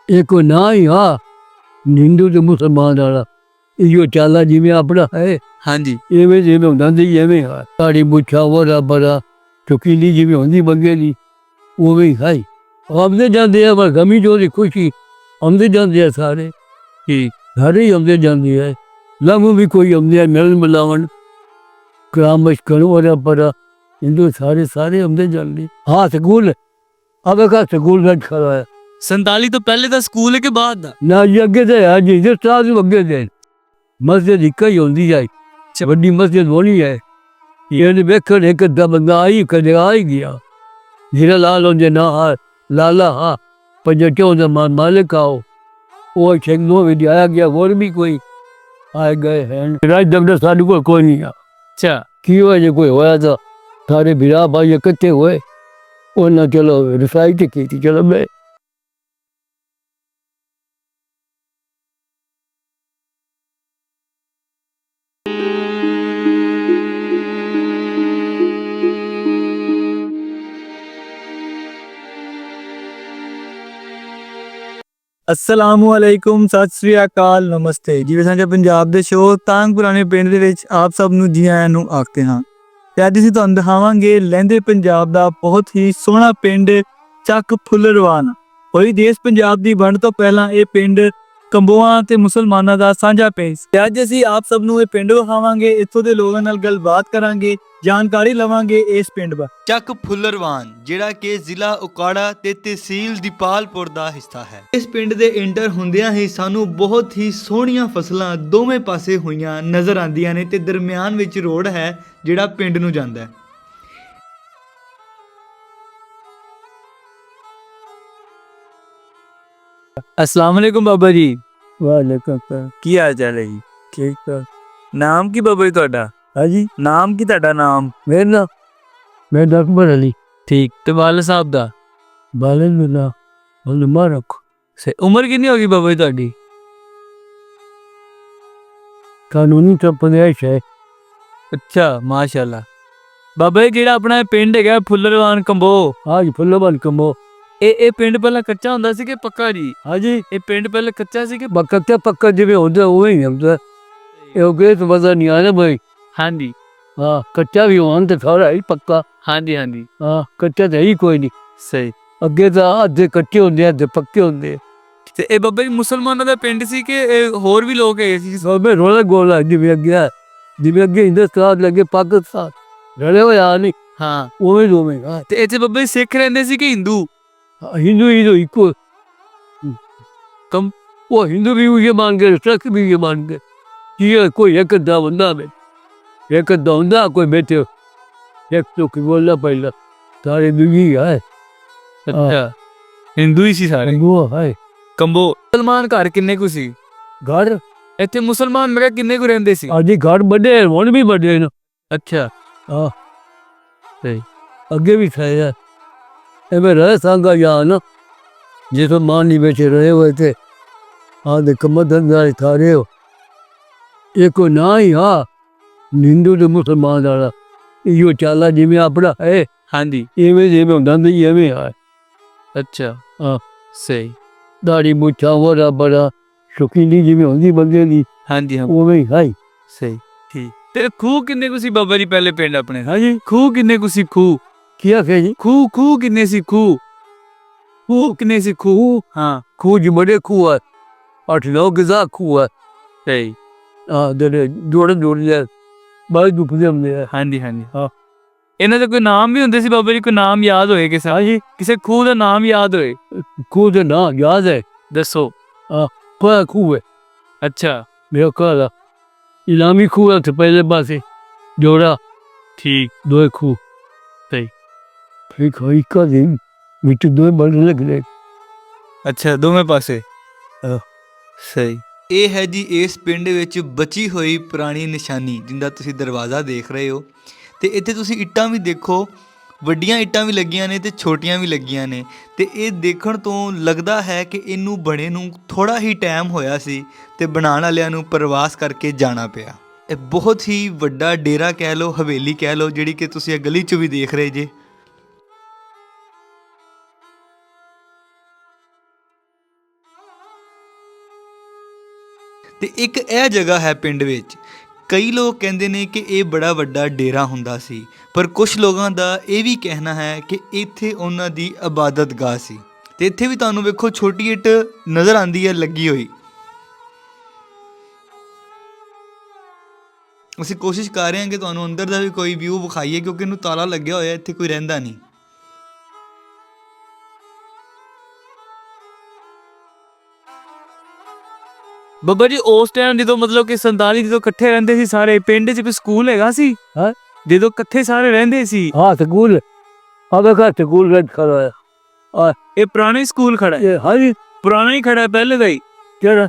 एक ना ही हाँ हिंदू ते मुसलमान वाला इहो चाला जिमें अपना है ਹਾਂਜੀ इवें जिमें होंदा सी एवें है साड़ी मुछा वरा बरा चुकीली जिमें होंदी बगे दी उवें ही है आमदे जाते हैं पर गमी चोरी खुशी आमदे जाते हैं सारे ਠੀਕ सारे ही आमदे जाते हैं लम्ब भी कोई आमदे मिलन मिलावन ग्राम करो वरा बरा हिंदू सारे सारे आमदे जाते हाँ स्कूल अब का स्कूल में खड़ा है 47 ਤੋਂ ਪਹਿਲੇ ਦਾ ਸਕੂਲ ਹੈ ਕਿ ਬਾਅਦ ਦਾ ना जी अगे तो है जी जिस तरह से अगे दे मस्जिद एक ही होती है वड्डी मस्जिद होनी है ये वेख एक अद्धा बंदा आई कदे आ ही गया जीरा लाल होंगे ना हा लाला हा पंज चौदह मालिक आओ वो शेखों में आया गया और भी कोई आए गए हैं राज डॉक्टर साढ़े को कोई नहीं आ ਅੱਛਾ की हुआ जो कोई होया था सारे बिरा भाई इकट्ठे हुए उन्हें चलो रिसाइट की थी चलो मैं ਅਸਲਾਮੁਅਲੈਕੁਮ ਸਤਿ ਸ੍ਰੀ ਅਕਾਲ ਨਮਸਤੇ ਜਿਵੇਂ ਸਾਂਝਾ ਪੰਜਾਬ ਦੇ ਸ਼ੋਅ ਤਾਂਗ ਪੁਰਾਣੇ ਪਿੰਡ ਦੇ ਵਿੱਚ ਆਪ ਸਭ ਨੂੰ ਜੀ ਆਇਆਂ ਨੂੰ ਆਖਦੇ ਹਾਂ ਤੇ ਅੱਜ ਅਸੀਂ ਤੁਹਾਨੂੰ ਦਿਖਾਵਾਂਗੇ ਲਹਿੰਦੇ ਪੰਜਾਬ ਦਾ ਬਹੁਤ ਹੀ ਸੋਹਣਾ ਪਿੰਡ ਚੱਕ ਫੁੱਲਰਵਾਨ ਹੋਈ ਦੇਸ਼ ਪੰਜਾਬ ਦੀ ਵੰਡ ਤੋਂ ਪਹਿਲਾਂ ਇਹ ਪਿੰਡ ਕੰਬੋਆਂ ਤੇ ਮੁਸਲਮਾਨਾਂ ਦਾ ਸਾਂਝਾ ਪਿੰਡ ਸੀ ਤੇ ਅੱਜ ਅਸੀਂ ਆਪ ਸਭ ਨੂੰ ਇਹ ਪਿੰਡ ਵਿਖਾਵਾਂਗੇ ਇੱਥੋਂ ਦੇ ਲੋਕਾਂ ਨਾਲ ਗੱਲਬਾਤ ਕਰਾਂਗੇ ਜਾਣਕਾਰੀ ਲਵਾਂਗੇ ਇਸ ਪਿੰਡ ਬਾਰੇ ਚੱਕ ਫੁੱਲਰਵਾਨ ਜਿਹੜਾ ਕਿ ਜ਼ਿਲ੍ਹਾ ਉਕਾੜਾ ਤੇ ਤਹਿਸੀਲ ਦੀਪਾਲਪੁਰ ਦਾ ਹਿੱਸਾ ਹੈ। ਇਸ ਪਿੰਡ ਦੇ ਇੰਟਰ ਹੁੰਦਿਆਂ ਹੀ ਸਾਨੂੰ ਬਹੁਤ ਹੀ ਸੋਹਣੀਆਂ ਫਸਲਾਂ ਦੋਵੇਂ ਪਾਸੇ ਹੋਈਆਂ ਨਜ਼ਰ ਆਉਂਦੀਆਂ ਨੇ ਤੇ ਦਰਮਿਆਨ ਵਿੱਚ ਰੋਡ ਹੈ ਜਿਹੜਾ ਪਿੰਡ ਨੂੰ ਜਾਂਦਾ ਹੈ। अस्सलाम वालेकुम बाबा जी वालेकुम सलाम ਕੀ ਹਾਲ ਚਾਲ ਹੈ ਜੀ ठीक है ਨਾਮ ਕੀ ਬਾਬਾ ਜੀ ਤੁਹਾਡਾ हाँ जी ਨਾਮ ਕੀ ਤੁਹਾਡਾ ਨਾਮ मेरा मैं अकबर अली ਠੀਕ ਤੇ ਵਾਲ ਸਾਹਿਬ ਦਾ बालन मिला मुबारक ਉਮਰ ਕਿੰਨੀ ਹੋ ਗਈ ਬਾਬਾ ਜੀ ਤੁਹਾਡੀ कानूनी पैदाइश है ਅੱਛਾ ਮਾਸ਼ਾਅੱਲਾ ਬਾਬਾ ਜੀ ਜਿਹੜਾ ਆਪਣਾ ਇਹ ਪਿੰਡ ਹੈਗਾ ਫੁੱਲਰਵਾਨ ਕੰਬੋ आज फुल्लवन कमो ਇਹ ਪਿੰਡ ਪਹਿਲਾਂ ਕੱਚਾ ਹੁੰਦਾ ਸੀ ਕਿ ਪੱਕਾ ਜੀ हाँ जी ਇਹ ਪਿੰਡ ਪਹਿਲਾਂ ਕੱਚਾ ਸੀ ਕਿ कच्चा पक्का जिमें होता वही होता ये गए तो मजा नहीं आना भाई ਹਾਂਜੀ हाँ कच्चा भी होना तो सारा ही पक्का ਹਾਂਜੀ ਹਾਂਜੀ हाँ कच्चा तो है ही कोई नहीं ਸਹੀ अगे तो अद्धे कच्चे होंगे अद्धे पक्के होंगे ਤੇ ਇਹ ਬਾਬਾ ਜੀ ਮੁਸਲਮਾਨਾਂ ਦਾ ਪਿੰਡ ਸੀ ਕਿ ਇਹ ਹੋਰ ਵੀ ਲੋਕ ਹੈਗੇ ਸੀ सब में रोला गोला जिमें अगे हिंदुस्तान लगे पाकिस्तान रले हुए आ नहीं ਹਾਂ उमें उमें हाँ ਤੇ ਇੱਥੇ ਬਾਬਾ ਜੀ ਸਿੱਖ ਰਹਿੰਦੇ ਸੀ ਕਿ ਹਿੰਦੂ हिंदू ही तो इको कम वो हिंदू भी ये मान गए सिख भी ये मान गए कि ये कोई एक अद्धा बंदा में एक अद्धा बंदा कोई बैठे एक तो की बोलना पहला सारे दुनिया है ਅੱਛਾ ਹਿੰਦੂ ਹੀ ਸੀ ਸਾਰੇ वो है ਕੰਬੋ ਮੁਸਲਮਾਨ ਘਰ ਕਿੰਨੇ ਕੁ ਸੀ घर ਇੱਥੇ ਮੁਸਲਮਾਨ ਮੈਂ ਕਿਹਾ ਕਿੰਨੇ ਕੁ ਰਹਿੰਦੇ ਸੀ आदि घर बड़े हैं हुण भी बड़े हैं ਅੱਛਾ हाँ सही अगे भी थे यार एवं रहे सांगा यहाँ ना जिसमें मान नहीं बैठे रहे हुए थे हाँ देख धंधा था रहे हो एक ना ही हाँ हिंदू तो मुसलमान वाला इहो चाला जिमें अपना है ਹਾਂਜੀ इवें जिमें होंदा सी एवें है ਅੱਛਾ हाँ ਸਹੀ दाढ़ी मुछा वरा बरा शौकीनी जिमें होंदी बंदे दी ਹਾਂਜੀ ਹਾਂ उवें ही है ਸਹੀ ਠੀਕ ਤੇ ਖੂਹ ਕਿੰਨੇ ਕੁ ਸੀ ਬਾਬਾ ਜੀ ਪਹਿਲੇ ਪਿੰਡ ਆਪਣੇ हाँ जी ਖੂਹ ਕਿੰਨੇ ਕੁ ਸੀ ਖੂਹ क्या कहे जी ਖੂਹ ਕਿੰਨੇ ਸੀ ਖੂਹ ਕਿੰਨੇ ਸੀ ਖੂਹ ਹਾਂ खूह जी बड़े खूह है 8-9 गजा खूह है ਸਹੀ हाँ दरे जोड़ जाए बाहर दुखते हमने है ਹਾਂਜੀ ਹਾਂਜੀ ਹਾਂ। ਇਹਨਾਂ ਦੇ ਕੋਈ ਨਾਮ ਵੀ ਹੁੰਦੇ ਸੀ ਬਾਬਾ ਜੀ ਕੋਈ ਨਾਮ ਯਾਦ ਹੋਏ ਕਿਸੇ हाँ जी ਕਿਸੇ ਖੂਹ ਦਾ ਨਾਮ ਯਾਦ ਹੋਏ खूह का नाम याद है ਦੱਸੋ कोया खूह है ਅੱਛਾ मेरा कहा इलामी खूह है तो पहले पासे जोड़ा ਠੀਕ दो खूह सही। फिर कोई का दिन बिच दो बढ़ने लग गए ਅੱਛਾ ਦੋਵੇਂ ਪਾਸੇ ਸਹੀ ਇਹ ਹੈ ਜੀ ਇਸ ਪਿੰਡ ਵਿੱਚ ਬਚੀ ਹੋਈ ਪੁਰਾਣੀ ਨਿਸ਼ਾਨੀ ਜਿੰਦਾ ਤੁਸੀਂ ਦਰਵਾਜ਼ਾ ਦੇਖ ਰਹੇ ਹੋ ਤੇ ਇੱਥੇ ਤੁਸੀਂ ਇੱਟਾਂ ਵੀ ਦੇਖੋ ਵੱਡੀਆਂ ਇੱਟਾਂ ਵੀ ਲੱਗੀਆਂ ਨੇ ਤੇ ਛੋਟੀਆਂ ਵੀ ਲੱਗੀਆਂ ਨੇ ਤੇ ਇਹ ਦੇਖਣ ਤੋਂ ਲੱਗਦਾ ਹੈ ਕਿ ਇਹਨੂੰ ਬਣੇ ਨੂੰ ਥੋੜਾ ਹੀ ਟਾਈਮ ਹੋਇਆ ਸੀ ਤੇ ਬਣਾਉਣ ਵਾਲਿਆਂ ਨੂੰ ਪ੍ਰਵਾਸ ਕਰਕੇ ਜਾਣਾ ਪਿਆ। ਇਹ ਬਹੁਤ ਹੀ ਵੱਡਾ ਡੇਰਾ ਕਹਿ ਲਓ ਹਵੇਲੀ ਕਹਿ ਲਓ ਜਿਹੜੀ ਕਿ ਤੁਸੀਂ ਇਹ ਗਲੀ 'ਚ ਵੀ ਦੇਖ ਰਹੇ ਜੇ। ਤੇ ਇੱਕ ਇਹ ਜਗ੍ਹਾ ਹੈ ਪਿੰਡ ਵਿੱਚ, ਕਈ ਲੋਕ ਕਹਿੰਦੇ ਨੇ ਕਿ ਇਹ ਬੜਾ ਵੱਡਾ ਡੇਰਾ ਹੁੰਦਾ ਸੀ, ਪਰ ਕੁਝ ਲੋਕਾਂ ਦਾ ਇਹ ਵੀ ਕਹਿਣਾ ਹੈ ਕਿ ਇੱਥੇ ਉਹਨਾਂ ਦੀ ਇਬਾਦਤਗਾਹ ਸੀ। ਤੇ ਇੱਥੇ ਵੀ ਤੁਹਾਨੂੰ ਵੇਖੋ ਛੋਟੀ ਇੱਟ ਨਜ਼ਰ ਆਉਂਦੀ ਹੈ ਲੱਗੀ ਹੋਈ। ਅਸੀਂ ਕੋਸ਼ਿਸ਼ ਕਰ ਰਹੇ ਹਾਂ ਕਿ ਤੁਹਾਨੂੰ ਅੰਦਰ ਦਾ ਵੀ ਕੋਈ ਵਿਊ ਵਿਖਾਈਏ, ਕਿਉਂਕਿ ਇਹਨੂੰ ਤਾਲਾ ਲੱਗਿਆ ਹੋਇਆ, ਇੱਥੇ ਕੋਈ ਰਹਿੰਦਾ ਨਹੀਂ। ਬੱਬਾ ਜੀ ਉਸ ਟਾਈਮ ਜਦੋਂ ਮਤਲਬ ਕਿ 47 ਜਦੋਂ ਇਕੱਠੇ ਰਹਿੰਦੇ ਸੀ ਸਾਰੇ ਪਿੰਡ 'ਚ, ਕੋਈ ਸਕੂਲ ਹੈਗਾ ਸੀ? ਹਾਂ। ਜਦੋਂ ਇਕੱਠੇ ਸਾਰੇ ਰਹਿੰਦੇ ਸੀ, हाँ स्कूल अब का स्कूल रेड खड़ा है ਇਹ ਪੁਰਾਣਾ ਹੀ ਸਕੂਲ ਖੜਾ ਹੈ? ये हाँ जी ਪੁਰਾਣਾ ਹੀ ਖੜਾ ਹੈ ਪਹਿਲੇ ਦਾ ਹੀ? केड़ा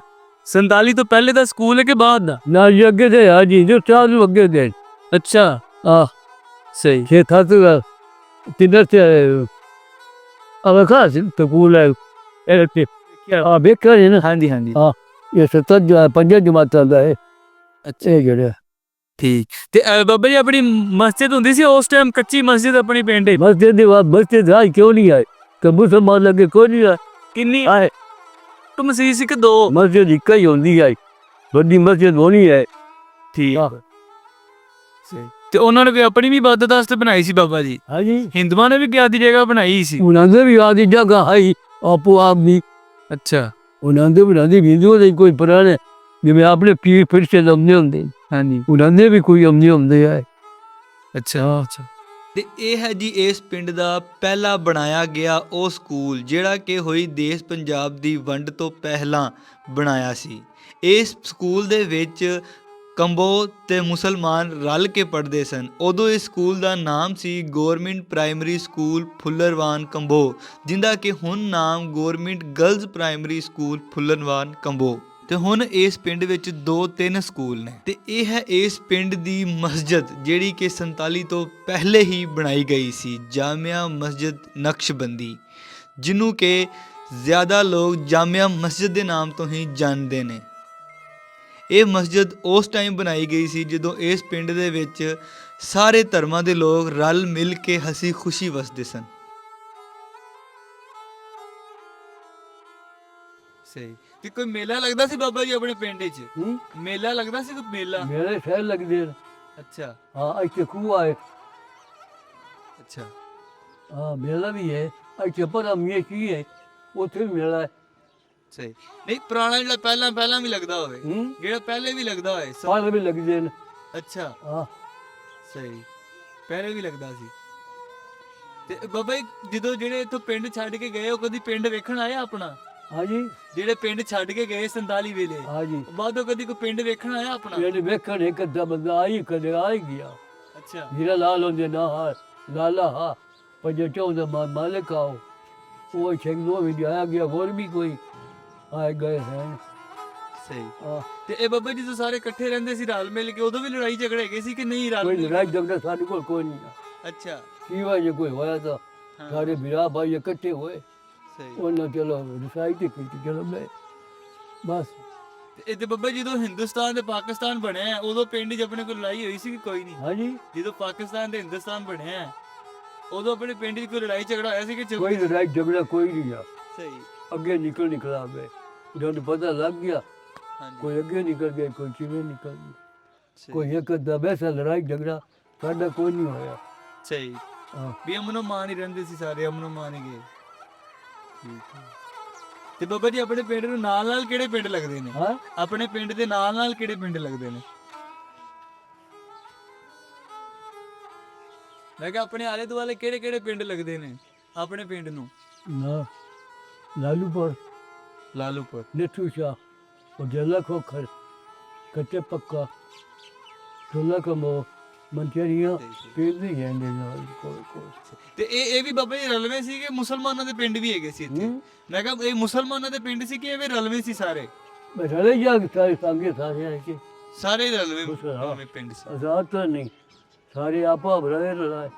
47 ਤੋਂ ਪਹਿਲੇ ਦਾ ਸਕੂਲ ਹੈ ਕਿ ਬਾਅਦ ਦਾ? ना ये अगे थे हाँ जी जो चार लोग अगे थे ਅੱਛਾ, हाँ ਸਹੀ। छः था तो तीन से अब का स्कूल है हाँ बेकर है ना ਹਾਂਜੀ ਹਾਂਜੀ, हाँ ये 70 जमात चलता है ਅੱਛਾ ये जड़े ਠੀਕ। ਤੇ ਬਾਬਾ ਜੀ ਆਪਣੀ ਮਸਜਿਦ ਹੁੰਦੀ ਸੀ ਉਸ ਟਾਈਮ, ਕੱਚੀ ਮਸਜਿਦ ਆਪਣੀ ਪਿੰਡ 'ਚ? मस्जिद आज क्यों नहीं आए तो मुसलमान लगे कोई नहीं आए ਕਿੰਨੀ आए ਕੁ ਮਸਜਿਦ ਸੀ ਕਿ ਦੋ? मस्जिद एक ही होती है बड़ी मस्जिद होनी है ਠੀਕ, हाँ ਸਹੀ। ਤੇ ਉਹਨਾਂ ਨੇ ਕੋਈ ਆਪਣੀ ਵੀ ਇਬਾਦਤ ਵਾਸਤੇ ਬਣਾਈ ਸੀ ਬਾਬਾ ਜੀ? हाँ जी ਹਿੰਦੂਆਂ ਨੇ ਵੀ ਕਿਹਾ ਦੀ ਜਗ੍ਹਾ ਬਣਾਈ ਸੀ? उन्होंने भी आदि जगह है आपो आप भी ਅੱਛਾ, उन्होंने बनाती हिंदुओं ने कोई पुराने जिम्मे आपने पीर फिर से लमने होंगे ਹਾਂਜੀ, उन्होंने भी कोई अमने होंगे है ਅੱਛਾ ਅੱਛਾ। ਤੇ ਇਹ ਹੈ ਜੀ ਇਸ ਪਿੰਡ ਦਾ ਪਹਿਲਾ ਬਣਾਇਆ ਗਿਆ ਉਹ ਸਕੂਲ, ਜਿਹੜਾ ਕਿ ਹੋਈ ਦੇਸ਼ ਪੰਜਾਬ ਦੀ ਵੰਡ ਤੋਂ ਪਹਿਲਾਂ ਬਣਾਇਆ ਸੀ। ਇਸ ਸਕੂਲ ਦੇ ਵਿੱਚ ਕੰਬੋ ਤੇ ਮੁਸਲਮਾਨ ਰਲ ਕੇ ਪੜ੍ਹਦੇ ਸਨ। ਉਦੋਂ ਇਸ ਸਕੂਲ ਦਾ ਨਾਮ ਸੀ government primary school Phullarwan Kambo, ਜਿਹਦਾ ਕਿ ਹੁਣ ਨਾਮ government girls primary school Phullarwan Kambo. ਤੇ ਹੁਣ ਇਸ ਪਿੰਡ ਵਿੱਚ 2-3 ਸਕੂਲ ਨੇ। ਤੇ ਇਹ ਹੈ ਇਸ ਪਿੰਡ ਦੀ ਮਸਜਿਦ, ਜਿਹੜੀ ਕਿ 47 ਤੋਂ ਪਹਿਲੇ ਹੀ ਬਣਾਈ ਗਈ ਸੀ, ਜਾਮਿਆ ਮਸਜਿਦ ਨਕਸ਼ਬੰਦੀ, ਜਿਹਨੂੰ ਕਿ ਜ਼ਿਆਦਾ ਲੋਕ ਜਾਮਿਆ ਮਸਜਿਦ ਦੇ ਨਾਮ ਤੋਂ ਹੀ ਜਾਣਦੇ ਨੇ। ਇਹ ਮਸਜਿਦ ਉਸ ਟਾਈਮ ਬਣਾਈ ਗਈ ਸੀ ਜਦੋਂ ਇਸ ਪਿੰਡ ਦੇ ਵਿੱਚ ਸਾਰੇ ਧਰਮਾਂ ਦੇ ਲੋਕ ਰਲ ਮਿਲ ਕੇ ਹਸੀ ਖੁਸ਼ੀ ਵਸਦੇ ਸਨ। ਸਹੀ। ਤੇ ਕੋਈ ਮੇਲਾ ਲੱਗਦਾ ਸੀ ਬਾਬਾ ਜੀ ਆਪਣੇ ਪਿੰਡ 'ਚ? ਮੇਲਾ ਲੱਗਦਾ ਸੀ ਕੋਈ ਮੇਲਾ? मेरे शहर लग दे ਅੱਛਾ हाँ अच्छे कुआ है ਅੱਛਾ हाँ मेला भी है अच्छे पर हम ये की है उसे भी मेला है ਸਹੀ। ਨਹੀਂ ਪੁਰਾਣਾ ਜਿਹੜਾ ਪਹਿਲਾਂ ਵੀ ਲੱਗਦਾ ਹੋਵੇ, ਜਿਹੜਾ ਪਹਿਲੇ ਵੀ ਲੱਗਦਾ ਹੋਵੇ। साल भी लग दे ਅੱਛਾ हाँ ਸਹੀ, ਪਹਿਲੇ ਵੀ ਲੱਗਦਾ ਸੀ। ਤੇ ਬਾਬਾ ਜੀ ਜਦੋਂ ਜਿਹੜੇ ਇੱਥੋਂ ਪਿੰਡ ਛੱਡ ਕੇ ਗਏ, ਉਹ ਕਦੀ ਪਿੰਡ ਵੇਖਣ ਆਇਆ ਆਪਣਾ? हाँ जी ਜਿਹੜੇ ਪਿੰਡ ਛੱਡ ਕੇ ਗਏ 47 ਵੇਲੇ, हाँ जी ਬਾਅਦੋਂ ਕਦੀ ਕੋਈ ਪਿੰਡ ਵੇਖਣ ਆਇਆ ਆਪਣਾ? मेरे वेखन एक अद्धा बंदा आई कदे आ ही गया ਅੱਛਾ हीरा लाल होंगे ना हा लाला हा पर जो चौदह मालिक आओ वो छो भी आया गया और भी कोई आए गए हैं ਸਹੀ। हाँ ਤੇ ਇਹ ਬਾਬਾ ਜੀ ਜਦੋਂ ਸਾਰੇ ਇਕੱਠੇ ਰਹਿੰਦੇ ਸੀ ਰਲ ਮਿਲ ਕੇ, ਉਦੋਂ ਵੀ ਲੜਾਈ ਝਗੜੇ ਹੈਗੇ ਸੀ ਕਿ ਨਹੀਂ? ਰਲ कोई ਮਿਲ ਕੇ? लड़ाई झगड़ा साढ़े को कोई नहीं था ਅੱਛਾ की वजह कोई होया था हाँ। सारे बिरा भाई इकट्ठे हुए ਸਹੀ। ਉਹਨਾਂ ਚਲੋ ਰਸਾਈ ਤੇ ਕੀਤੀ ਚਲੋ ਮੈਂ ਬਸ ਤੇ ਇਹ ਤੇ ਬਾਬਾ ਜੀ ਜਦੋਂ ਹਿੰਦੁਸਤਾਨ ਤੇ ਪਾਕਿਸਤਾਨ ਬਣਿਆ, ਉਦੋਂ ਪਿੰਡ 'ਚ ਆਪਣੇ ਕੋਲ ਲੜਾਈ ਹੋਈ ਸੀ ਕਿ ਕੋਈ ਨਹੀਂ? ਹਾਂਜੀ ਜਦੋਂ ਪਾਕਿਸਤਾਨ ਤੇ ਹਿੰਦੁਸਤਾਨ ਬਣਿਆ, ਉਦੋਂ ਆਪਣੇ ਪਿੰਡ 'ਚ ਕੋਈ ਲੜਾਈ ਝਗੜਾ ਹੋਇਆ ਸੀ ਕਿ ਚੁੱਪ? ਕੋਈ ਲੜਾਈ ਝਗੜਾ ਕੋਈ ਨਹੀਂ ਆ ਸਹੀ। ਅੱਗੇ ਨਿਕਲਾ ਮੈਂ ਜਦੋਂ ਪਤਾ ਲੱਗ ਗਿਆ ਹਾਂਜੀ ਕੋਈ ਅੱਗੇ ਨਿਕਲ ਗਿਆ ਕੋਈ ਕਿਵੇਂ ਨਿਕਲ ਗਿਆ ਸਹੀ। ਕੋਈ ਇੱਕ ਅੱਧਾ ਵੈਸਾ ਲੜਾਈ ਝਗੜਾ ਸਾਡਾ ਕੋਈ ਨਹੀਂ ਹੋਇਆ ਸਹੀ। ਹਾਂ ਵੀ ਅਮਨੋ ਮਾਨ ਹੀ ਰਹਿੰਦੇ ਸੀ ਸਾਰੇ, ਅਮਨੋ ਮਾਨ ਹੀ ਗਏ। ਠੀਕ ਹੈ। ਤੇ ਬਾਬਾ ਜੀ ਆਪਣੇ ਪਿੰਡ ਨੂੰ ਨਾਲ ਕਿਹੜੇ ਪਿੰਡ ਲੱਗਦੇ ਨੇ? ਹਾਂ ਆਪਣੇ ਪਿੰਡ ਦੇ ਨਾਲ ਕਿਹੜੇ ਪਿੰਡ ਲੱਗਦੇ ਨੇ? ਮੈਂ ਕਿਹਾ ਆਪਣੇ ਆਲੇ ਦੁਆਲੇ ਕਿਹੜੇ ਪਿੰਡ ਲੱਗਦੇ ਨੇ ਆਪਣੇ ਪਿੰਡ ਨੂੰ? ਨਾ ਲਾਲੂਪੁਰ ਲਾਲੂਪੁਰ, ਨੇਠੂ ਸ਼ਾਹ ਉਹ ਜੱਲਾ ਖੋਖਰ ਕੱਚੇ ਪੱਕਾ ਟੋਲਾ ਕਮੋ ਮੰਚਰੀਆਂ ਪਿੰਡ ਹੀ ਜਾਂਦੇ ਨਾਲ ਕੋਈ ਤੇ ਇਹ ਵੀ ਬਾਬਾ ਜੀ ਰਲਵੇਂ ਸੀ ਕਿ ਮੁਸਲਮਾਨਾਂ ਦੇ ਪਿੰਡ ਵੀ ਹੈਗੇ ਸੀ ਇੱਥੇ? ਮੈਂ ਕਿਹਾ ਇਹ ਮੁਸਲਮਾਨਾਂ ਦੇ ਪਿੰਡ ਸੀ ਕਿ ਇਹ ਵੀ ਰਲਵੇਂ ਸੀ ਸਾਰੇ? ਬੈਠੇ ਜਾ ਸਾਰੇ ਸੰਗੇ ਸਾਰੇ ਆ ਕੇ ਸਾਰੇ ਰਲਵੇਂ ਹਾਂ। ਰਲਵੇਂ ਪਿੰਡ ਸੀ। ਆਜ਼ਾਦ ਤਾਂ ਨਹੀਂ ਸਾਰੇ ਆਪਾ ਭਰੇ ਲੜਾਏ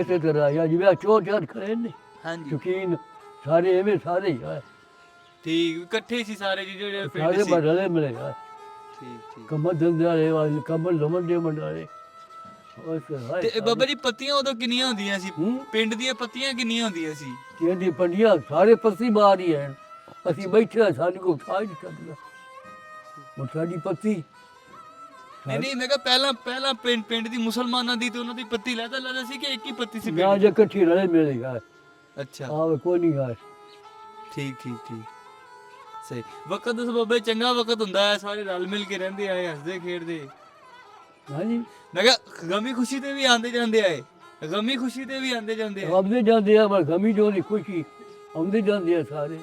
ਇਸੇ ਤਰ੍ਹਾਂ ਜਾਂ ਜਿਵੇਂ ਚੋਰ ਖੜੇ ਨੇ ਹਾਂਜੀ ਸ਼ੌਕੀਨ ਸਾਰੇ ਐਵੇਂ ਸਾਰੇ ਹੀ ਆ ਠੀਕ, ਇਕੱਠੇ ਸੀ ਸਾਰੇ ਜੀ ਜਿਹੜੇ ਪਿੰਡ ਸਾਰੇ ਸੀ। ਬਦਲੇ ਮਿਲੇ ਆ ਠੀਕ ਠੀਕ। ਕਮਰ ਦੰਦਾਰੇ ਵਾਲੇ ਕਮਰ ਲਮਨ ਦੇ ਮੰਡਾਰੇ ਤੇ ਇਹ ਬਾਬਾ ਜੀ ਪੱਤੀਆਂ ਉਦੋਂ ਕਿੰਨੀਆਂ ਹੁੰਦੀਆਂ ਸੀ? ਹੂੰ ਪਿੰਡ ਦੀਆਂ ਪੱਤੀਆਂ ਕਿੰਨੀਆਂ ਹੁੰਦੀਆਂ ਸੀ? ਕਹਿੰਦੀ ਪੰਡੀਆਂ ਸਾਰੇ ਪਰਸੀ ਬਾਹਰ ਹੀ ਹੈ ਅਸੀਂ ਬੈਠੇ ਹਾਂ, ਸਾਨੂੰ ਕੋਈ ਉਠਾ ਹੀ ਨਹੀਂ ਸਕਦਾ। ਹੁਣ ਸਾਡੀ ਪੱਤੀ ਨਹੀਂ ਨਹੀਂ, ਮੈਂ ਕਿਹਾ ਪਹਿਲਾਂ ਪਿੰਡ ਦੀ ਮੁਸਲਮਾਨਾਂ ਦੀ ਤੇ ਉਹਨਾਂ ਦੀ ਪੱਤੀ ਲੈਦਾ ਸੀ ਕਿ ਇੱਕ ਹੀ ਪੱਤੀ ਸੀ ਨਾ ਪਿੰਡ ਜੇ ਇਕੱਠੀ ਰਲੇ ਮਿਲੇ ਯਾਰ, ਅੱਛਾ ਆਵੇ ਕੋਈ ਨਹੀਂ ਯਾਰ। ਠੀਕ ਸਹੀ। ਵਕਤ ਉਸ ਬਾਬੇ ਚੰਗਾ ਵਕਤ ਹੁੰਦਾ ਹੈ, ਸਾਰੇ ਰਲ ਮਿਲ ਕੇ ਰਹਿੰਦੇ ਆਏ, ਹੱਸਦੇ ਖੇਡਦੇ। ਹਾਂਜੀ ਮੈਂ ਕਿਹਾ ਗਮੀ ਖੁਸ਼ੀ ਤੇ ਵੀ ਆਉਂਦੇ ਜਾਂਦੇ ਆਏ, ਗਮੀ ਖੁਸ਼ੀ ਤੇ ਵੀ ਆਉਂਦੇ ਜਾਂਦੇ ਆਏ। ਆਉਂਦੇ ਜਾਂਦੇ ਆ, ਪਰ ਗਮੀ ਜੋ ਨਹੀਂ ਖੁਸ਼ੀ ਆਉਂਦੇ ਜਾਂਦੇ ਆ ਸਾਰੇ,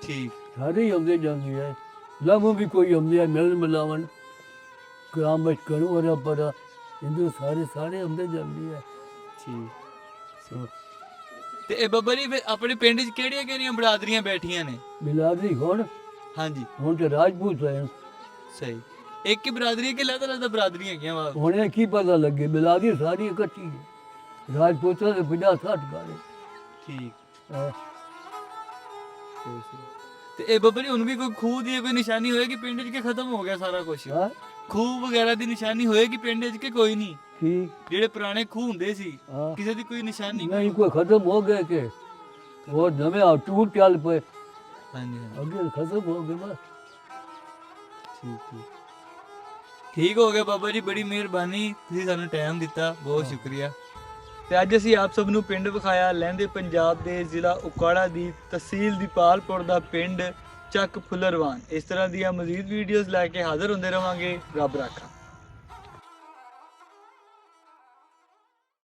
ਠੀਕ ਸਾਰੇ ਹੀ ਆਉਂਦੇ ਜਾਂਦੇ ਆ। ਲਵੋਂ ਵੀ ਕੋਈ ਆਉਂਦੇ ਆ, ਮਿਲਣ ਮਿਲਾਵਣ ਕਰਾਮ ਵਿੱਚ ਕਰੋ ਅਰਾ ਪਰਾ, ਹਿੰਦੂ ਸਾਰੇ ਆਉਂਦੇ ਜਾਂਦੇ ਆ। ਠੀਕ। ਤੇ ਇਹ ਬੱਬਾ ਜੀ ਫਿਰ ਆਪਣੇ ਪਿੰਡ 'ਚ ਕਿਹੜੀਆਂ ਬਰਾਦਰੀਆਂ ਬੈਠੀਆਂ ਨੇ? ਬਿਲਾਦਰੀ ਹੁਣ ਹਾਂਜੀ ਤੇ ਰਾਜਪੂਤ ਹੈ। ਸਹੀ। ਇੱਕ ਹੀ ਬਰਾਦਰੀ ਹੈ ਕਿ ਅਲੱਗ ਬਰਾਦਰੀਆਂ ਹੈਗੀਆਂ ਵਾ? ਹੁਣ ਇਹ ਕੀ ਪਤਾ ਲੱਗੇ, ਬਿਲਾਦਰੀ ਸਾਰੀ ਇਕੱਠੀ ਹੈ। ਰਾਜਪੂਤਾਂ ਦੇ 50-60 ਗਾਣੇ। ਠੀਕ। ਹਾਂ। ਤੇ ਇਹ ਬੱਬਾ ਜੀ ਹੁਣ ਵੀ ਕੋਈ ਖੂਹ ਦੀ ਕੋਈ ਨਿਸ਼ਾਨੀ ਹੋਏਗੀ ਪਿੰਡ 'ਚ ਕਿ ਖਤਮ ਹੋ ਗਿਆ ਸਾਰਾ ਕੁਝ? ਹਾਂ ਖੂਹ ਵਗੈਰਾ ਦੀ ਨਿਸ਼ਾਨੀ ਹੋਏਗੀ ਪਿੰਡ 'ਚ ਕਿ ਕੋਈ ਨਹੀਂ? ਠੀਕ। ਜਿਹੜੇ ਪੁਰਾਣੇ ਖੂਹ ਹੁੰਦੇ ਸੀ ਹਾਂ। ਕਿਸੇ ਦੀ ਕੋਈ ਨਿਸ਼ਾਨੀ ਨਹੀਂ ਕੋਈ ਖਤਮ ਹੋ ਗਏ ਕਿ ਉਹ ਨਵੇਂ ਆ ਟੂਟ ਚੱਲ ਪਏ, ਹਾਂਜੀ ਅੱਗੇ ਖਤਮ ਹੋ ਗਏ ਬਸ। ਠੀਕ ਹੋ ਗਿਆ ਬਾਬਾ ਜੀ, ਬੜੀ ਮਿਹਰਬਾਨੀ, ਤੁਸੀਂ ਸਾਨੂੰ ਟਾਈਮ ਦਿੱਤਾ, ਬਹੁਤ ਸ਼ੁਕਰੀਆ। ਤੇ ਅੱਜ ਅਸੀਂ ਆਪ ਸਭ ਨੂੰ ਪਿੰਡ ਵਿਖਾਇਆ, ਲਹਿੰਦੇ ਪੰਜਾਬ ਦੇ ਜ਼ਿਲ੍ਹਾ ਉਕਾੜਾ ਦੀ ਤਹਿਸੀਲ ਦੀਪਾਲਪੁਰ ਦਾ ਪਿੰਡ ਚੱਕ ਫੁੱਲਰਵਾਨ। ਇਸ ਤਰ੍ਹਾਂ ਦੀਆਂ ਮਜ਼ੀਦ ਵੀਡੀਓਜ਼ ਲੈ ਕੇ ਹਾਜ਼ਰ ਹੁੰਦੇ ਰਵਾਂਗੇ। ਰੱਬ ਰਾਖਾ।